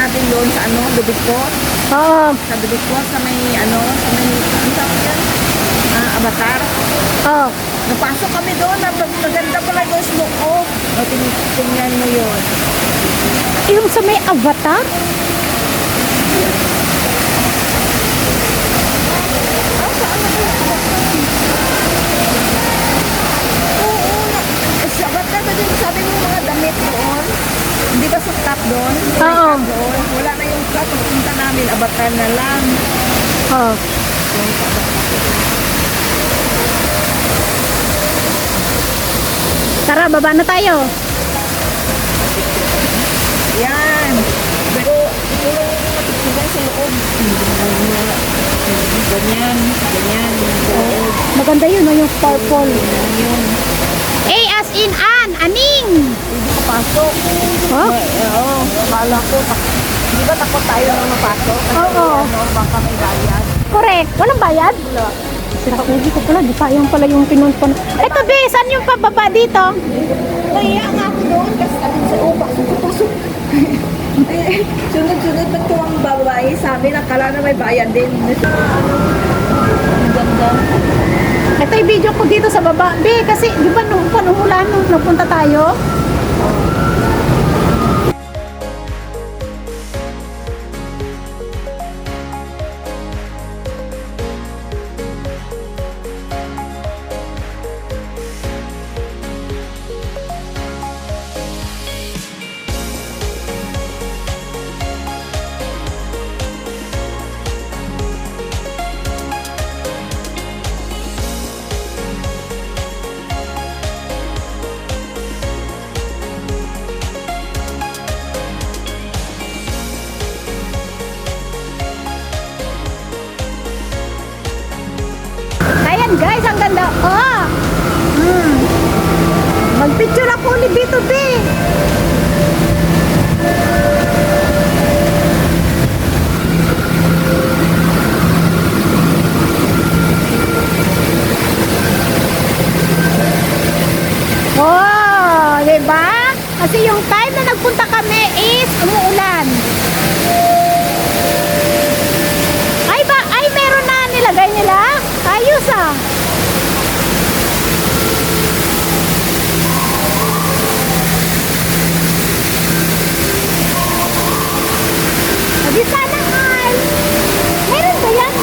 natin doon sa ano, Dubiko. Oo. Sa Dubiko, sa may ano, ang tawag yan? Avatar. Oo. Napasok kami doon, maganda pala yung smoke ko. O, tingnan mo yun. Yung sa may avatar? Saan na yung avatar? Oo, sa avatar ba din, sabi mo mga damit doon? Hindi ba sa top doon? Oo. Doon. Wala na yung top, punta namin, avatar na lang. Oo. Yung sa avatar. Tara, baba na tayo. Yan. Pero, ito lang yung matitigan sa loob. Ganyan, ganyan. Sa loob. Maganda yun, no? Yung purple. Yun. A as in an, aning. Hindi ko pasok. Huh? Oo, akala ko. Di ba takot tayo nang mapasok? Kasi Oo. ano, baka may bayad. Correct. Walang bayad? Wala. Sira ulo ko pala. Di pa yung pala yung pinuntan. Eto, be, saan yung pababa dito? Naiya nga ako doon kasi sabi sa pasok. Sunod-sunod na tuwang babae sabi na kala na may bayad din. Ang ganda. Ito yung video ko dito sa baba. Be, kasi di ba nung panuhulan nung napunta tayo? Ayan guys, ang ganda. Oh! Magpicture ako ulit dito, be. Oh, diba? Kasi yung time na nagpunta kami is umuulan. Ay meron na nilagay nila? Ayos ah. Di sana ay. Meron ba yan?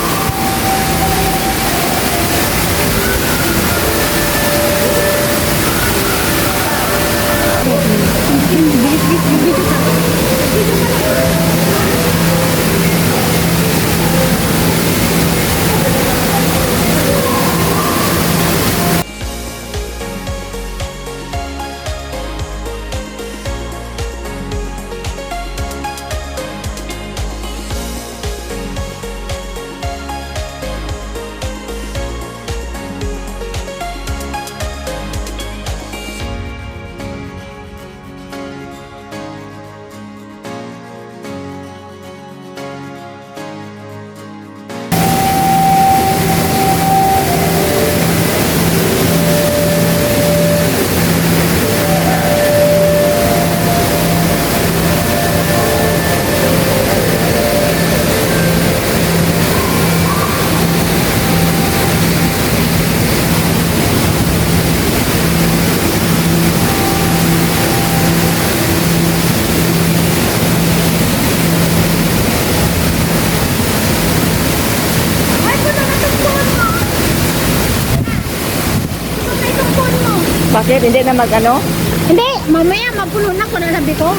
Bakit? Hindi na mag-ano? Hindi, mamaya mapuno na ko na sabi ko.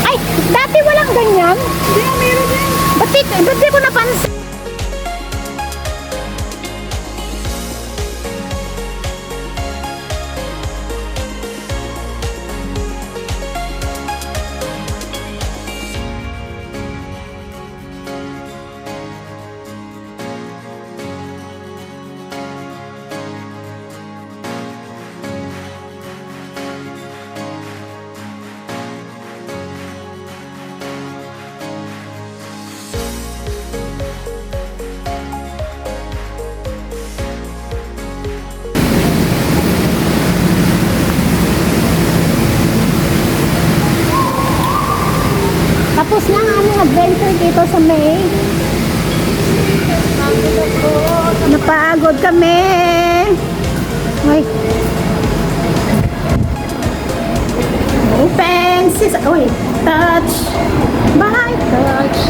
Ay, dati walang ganyan. Hindi, meron din. Ba't di ko napansin? dito sa May. Napagod kami. Ay. Open sis. Uy, touch. Bye, touch.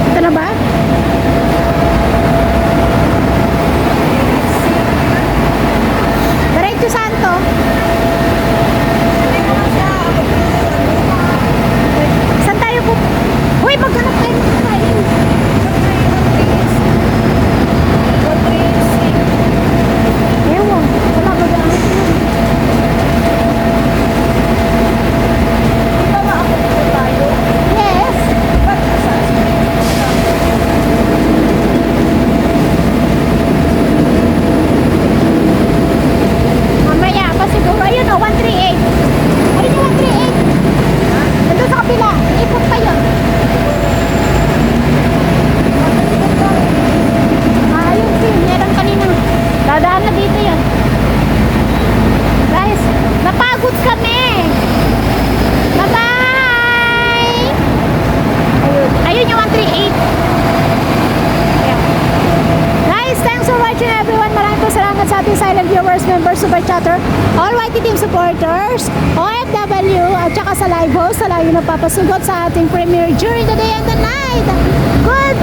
Ito na ba? Diretso saan to? Saan tayo po? Uy, maghanap tayo ng kain. Ewan, wala ba daan? Yes. Mamaya pa siguro. Ayun o, 138. Ayun yung 138. Nandun sa kabila. Ikot pa yun. Ayun, meron kanina. Dadaan na dito yun. Guys, napagod kami. Bye-bye! Ayun yung 138. Ayan. Guys, thanks for watching everyone. Maraming po salamat sa ating silent viewers, members, super chatter, all YT team supporters, OFW, at saka sa live host, sa layo na papasugot sa ating premiere during the day and the night. Good